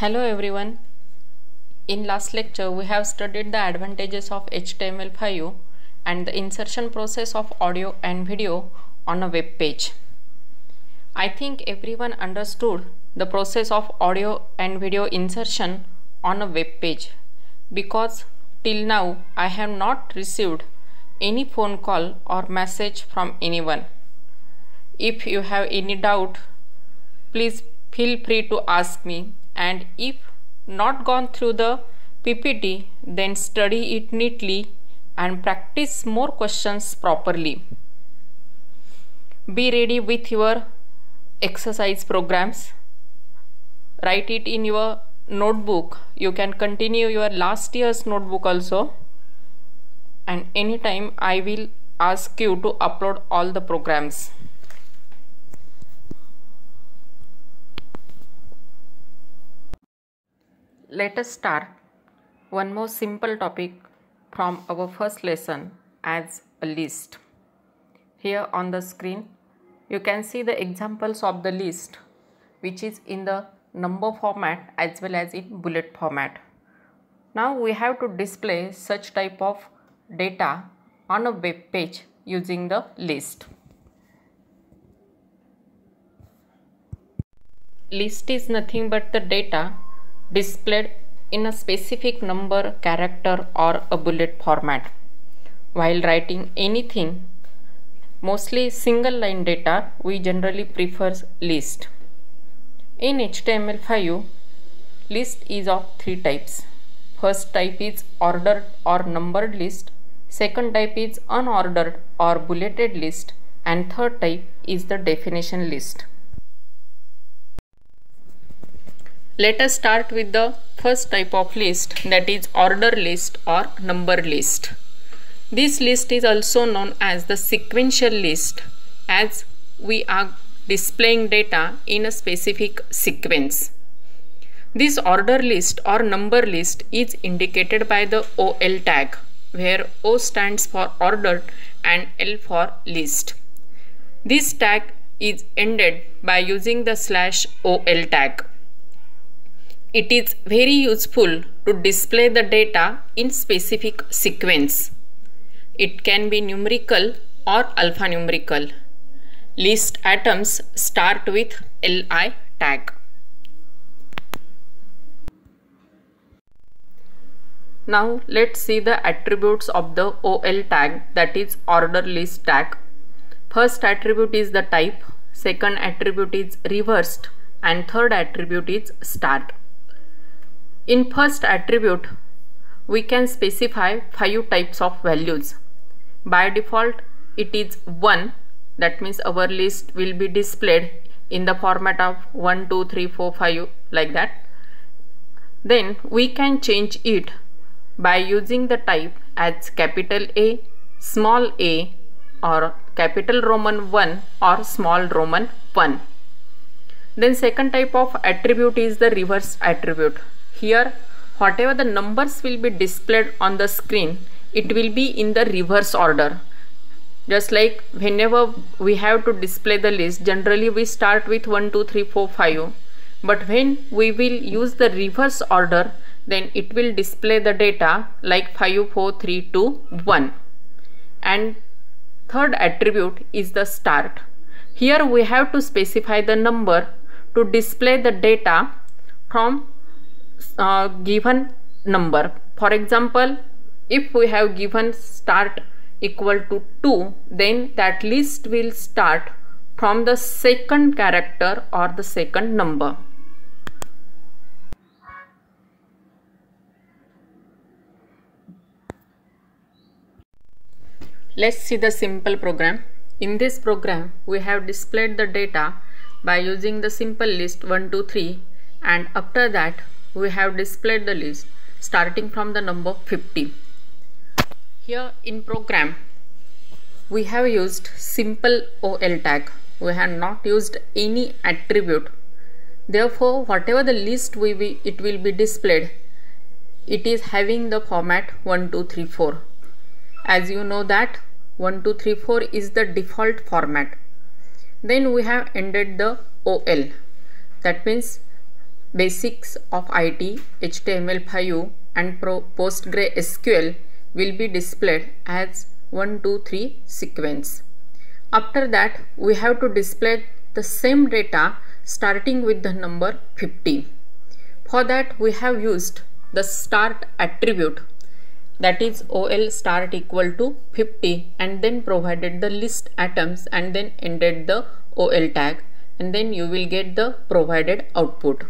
Hello everyone. In last lecture we have studied the advantages of HTML5 and the insertion process of audio and video on a web page. I think everyone understood the process of audio and video insertion on a web page because till now I have not received any phone call or message from anyone. If you have any doubt, please feel free to ask me, and if not gone through the PPT, then study it neatly and practice more questions properly. Be ready with your exercise programs. Write it in your notebook. You can continue your last year's notebook also, and anytime I will ask you to upload all the programs. Let us start one more simple topic from our first lesson as a list. Here on the screen you can see the examples of the list, which is in the number format as well as in bullet format. Now we have to display such type of data on a web page using the list. List is nothing but the data displayed in a specific number, character or a bullet format. While writing anything, mostly single line data, we generally prefer list. In HTML5, list is of three types. First type is ordered or numbered list, second type is unordered or bulleted list, and third type is the definition list. Let us start with the first type of list, that is order list or number list. This list is also known as the sequential list, as we are displaying data in a specific sequence. This order list or number list is indicated by the OL tag, where O stands for ordered and L for list. This tag is ended by using the /OL tag. It is very useful to display the data in specific sequence. It can be numerical or alphanumerical. List items start with LI tag. Now let's see the attributes of the OL tag, that is order list tag. First attribute is the type, second attribute is reversed, and third attribute is start. In first attribute, we can specify 5 types of values. By default, it is 1. That means our list will be displayed in the format of 1, 2, 3, 4, 5 like that. Then we can change it by using the type as capital A, small a, or capital Roman 1 or small Roman 1. Then second type of attribute is the reverse attribute. Here, whatever the numbers will be displayed on the screen, it will be in the reverse order. Just like whenever we have to display the list, generally we start with 1, 2, 3, 4, 5. But when we will use the reverse order, then it will display the data like 5, 4, 3, 2, 1. And third attribute is the start. Here we have to specify the number to display the data from given number. For example, if we have given start equal to 2, then that list will start from the second character or the second number. Let's see the simple program. In this program, we have displayed the data by using the simple list 1, 2, 3, and after that we have displayed the list starting from the number 50. Here in program we have used simple OL tag. We have not used any attribute. Therefore, whatever the list it will be displayed, it is having the format 1, 2, 3, 4. As you know that 1, 2, 3, 4 is the default format. Then we have ended the OL. That means Basics of IT, HTML5 and PostgreSQL will be displayed as 1, 2, 3 sequence. After that, we have to display the same data starting with the number 50. For that, we have used the start attribute, that is OL start equal to 50, and then provided the list items and then ended the OL tag, and then you will get the provided output.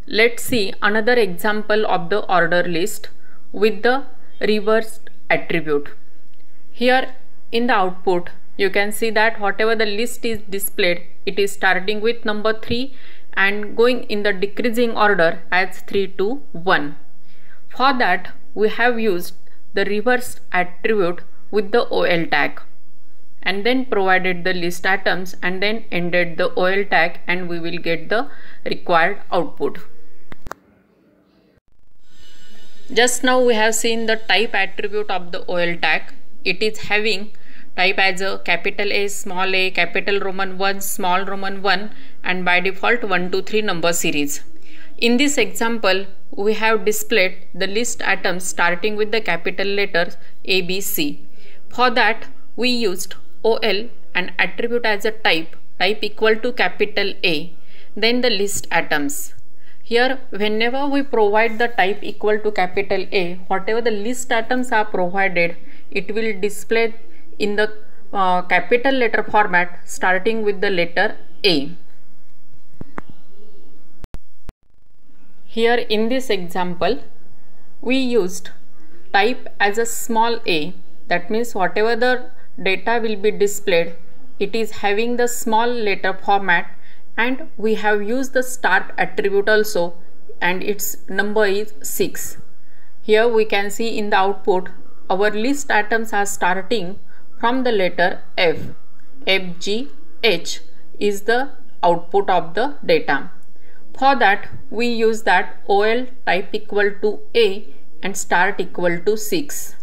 Let's see another example of the order list with the reversed attribute. Here in the output, you can see that whatever the list is displayed, it is starting with number 3 and going in the decreasing order as 3 to 1. For that, we have used the reverse attribute with the OL tag and then provided the list items and then ended the OL tag, and we will get the required output. Just now we have seen the type attribute of the OL tag. It is having type as a capital A, small a, capital Roman 1, small Roman 1, and by default 1, 2, 3 number series. In this example, we have displayed the list items starting with the capital letters A, B, C. For that, we used OL and attribute as a type equal to capital A, then the list items. Here, whenever we provide the type equal to capital A, whatever the list items are provided, it will display in the capital letter format starting with the letter A. Here in this example, we used type as a small a, that means whatever the data will be displayed, it is having the small letter format, and we have used the start attribute also, and its number is 6. Here we can see in the output our list items are starting from the letter F. F, G, H is the output of the data. For that, we use that OL type equal to A and start equal to 6.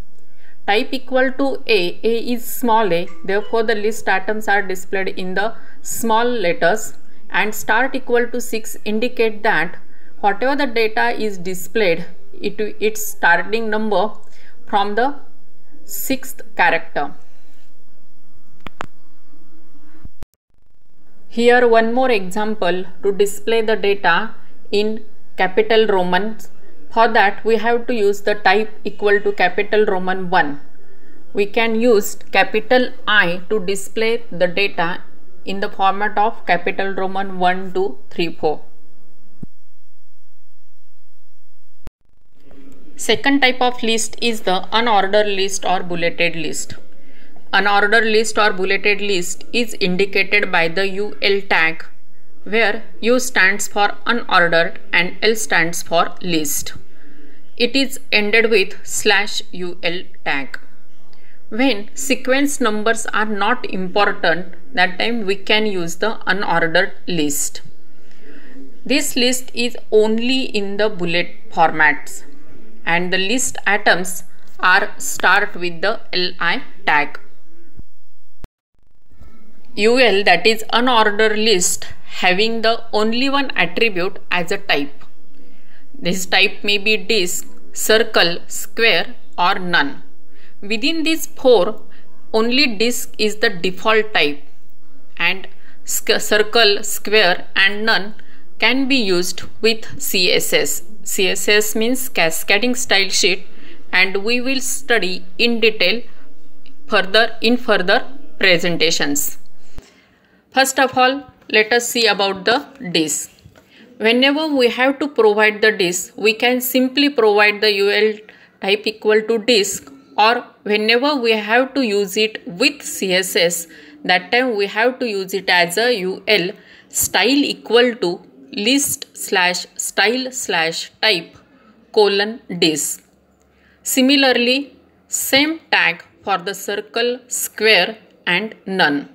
Type equal to A is small a, therefore the list items are displayed in the small letters, and start equal to 6 indicate that whatever the data is displayed, its starting number from the 6th character. Here one more example to display the data in capital Romans. For that, we have to use the type equal to capital Roman 1. We can use capital I to display the data in the format of capital Roman 1, 2, 3, 4. Second type of list is the unordered list or bulleted list. Unordered list or bulleted list is indicated by the UL tag, where U stands for unordered and L stands for list. It is ended with /UL tag. When sequence numbers are not important, that time we can use the unordered list. This list is only in the bullet formats, and the list items are start with the LI tag. UL, that is unordered list, having the only one attribute as a type. This type may be disk, circle, square or none. Within these 4, only disk is the default type, and circle, square and none can be used with CSS. CSS means cascading style sheet, and we will study in detail in further presentations. First of all, let us see about the disk. Whenever we have to provide the disk, we can simply provide the UL type equal to disk, or whenever we have to use it with CSS, that time we have to use it as a UL style equal to list/style/type:_disk. Similarly, same tag for the circle, square and none.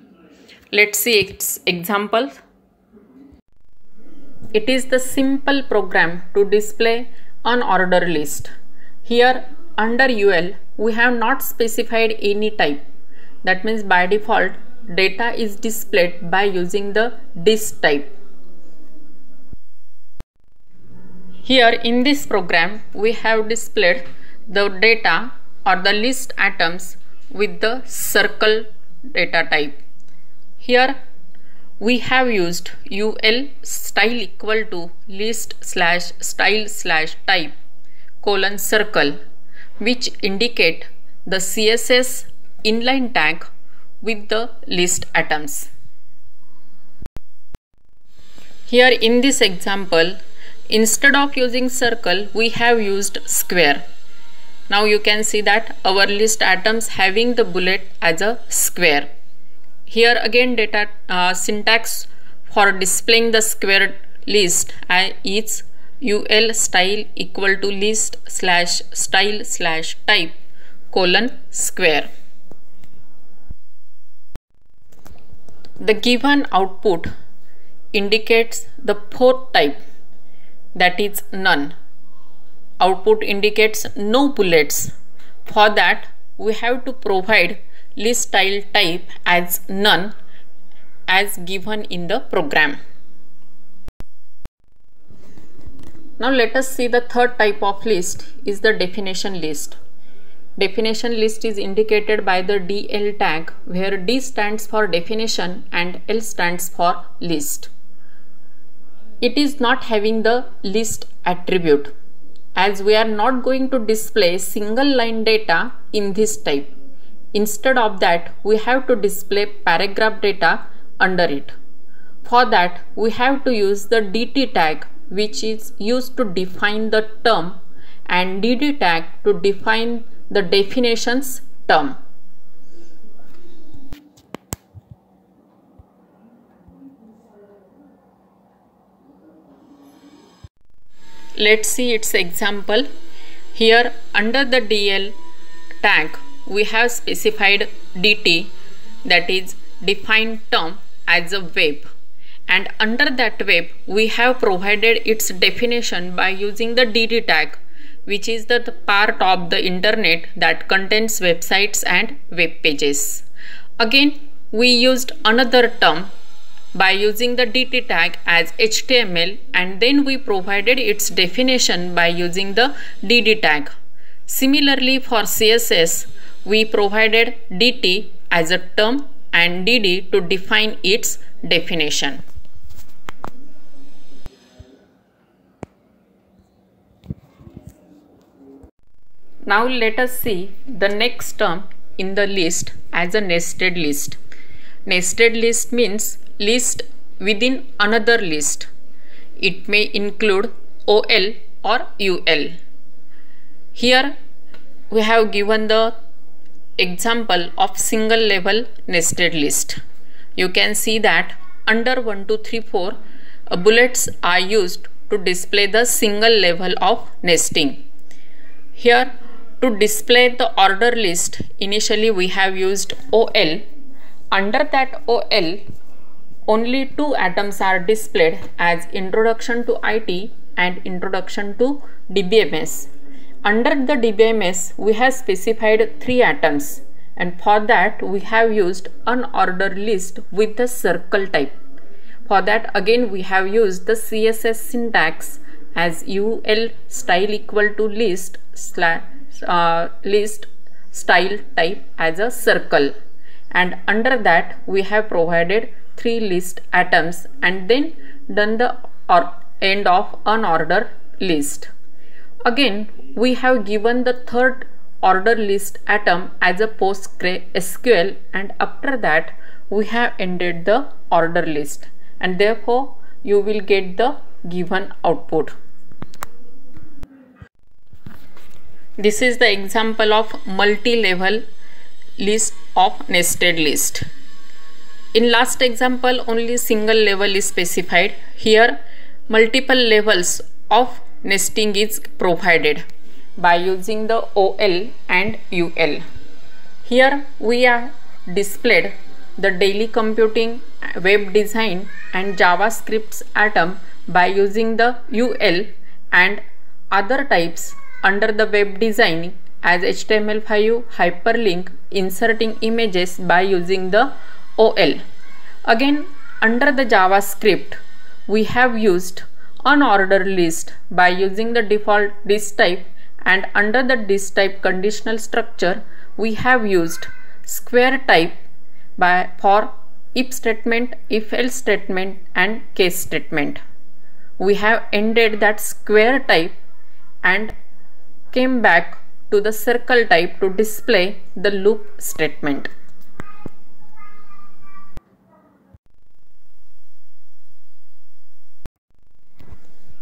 Let's see its example. It is the simple program to display unordered list. Here under UL, we have not specified any type. That means by default data is displayed by using the disk type. Here in this program we have displayed the data or the list items with the circle data type. Here we have used ul style equal to list slash style slash type colon circle, which indicate the CSS inline tag with the list items. Here in this example, instead of using circle, we have used square. Now you can see that our list items having the bullet as a square. Here again data syntax for displaying the square list is ul style equal to list slash style slash type colon square. The given output indicates the fourth type, that is none. Output indicates no bullets. For that we have to provide list style type as none as given in the program. Now let us see the third type of list is the definition list. Definition list is indicated by the DL tag, where D stands for definition and L stands for list. It is not having the list attribute, as we are not going to display single line data in this type. Instead of that, we have to display paragraph data under it. For that, we have to use the DT tag, which is used to define the term, and DD tag to define the definitions term. Let's see its example. Here under the DL tag we have specified DT, that is defined term, as a web, and under that web we have provided its definition by using the DD tag, which is the part of the internet that contains websites and web pages. Again we used another term by using the DT tag as HTML, and then we provided its definition by using the DD tag. Similarly for CSS, we provided DT as a term and DD to define its definition. Now let us see the next term in the list as a nested list. Nested list means list within another list. It may include OL or UL. Here we have given the example of single level nested list. You can see that under 1, 2, 3, 4 bullets are used to display the single level of nesting. Here to display the order list, initially we have used OL. Under that OL, only two items are displayed as Introduction to IT and Introduction to DBMS. Under the DBMS, we have specified 3 items, and for that we have used unordered list with the circle type. For that again we have used the CSS syntax as ul style equal to list list style type as a circle, and under that we have provided 3 list items and then done the end of unordered list. Again we have given the third order list atom as a PostgreSQL, and after that we have ended the order list, and therefore you will get the given output. This is the example of multi-level list of nested list. In last example only single level is specified. Here multiple levels of nesting is provided by using the OL and UL. Here we have displayed the daily computing, web design and JavaScript atom by using the UL, and other types under the web design as HTML5, hyperlink, inserting images by using the OL. Again, under the JavaScript, we have used unordered list by using the default list type, and under the list type conditional structure, we have used square type for if statement, if else statement, and case statement. We have ended that square type and came back to the circle type to display the loop statement.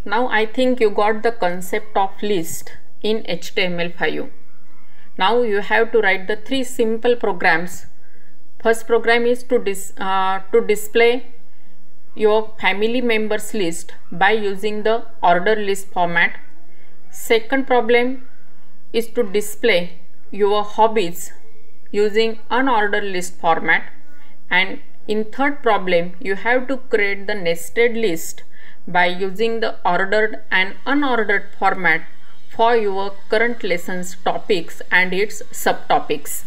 Now I think you got the concept of list in HTML5. Now you have to write the three simple programs. First program is to display your family members list by using the order list format. Second problem is to display your hobbies using unordered list format. And in third problem, you have to create the nested list by using the ordered and unordered format for your current lessons topics and its subtopics.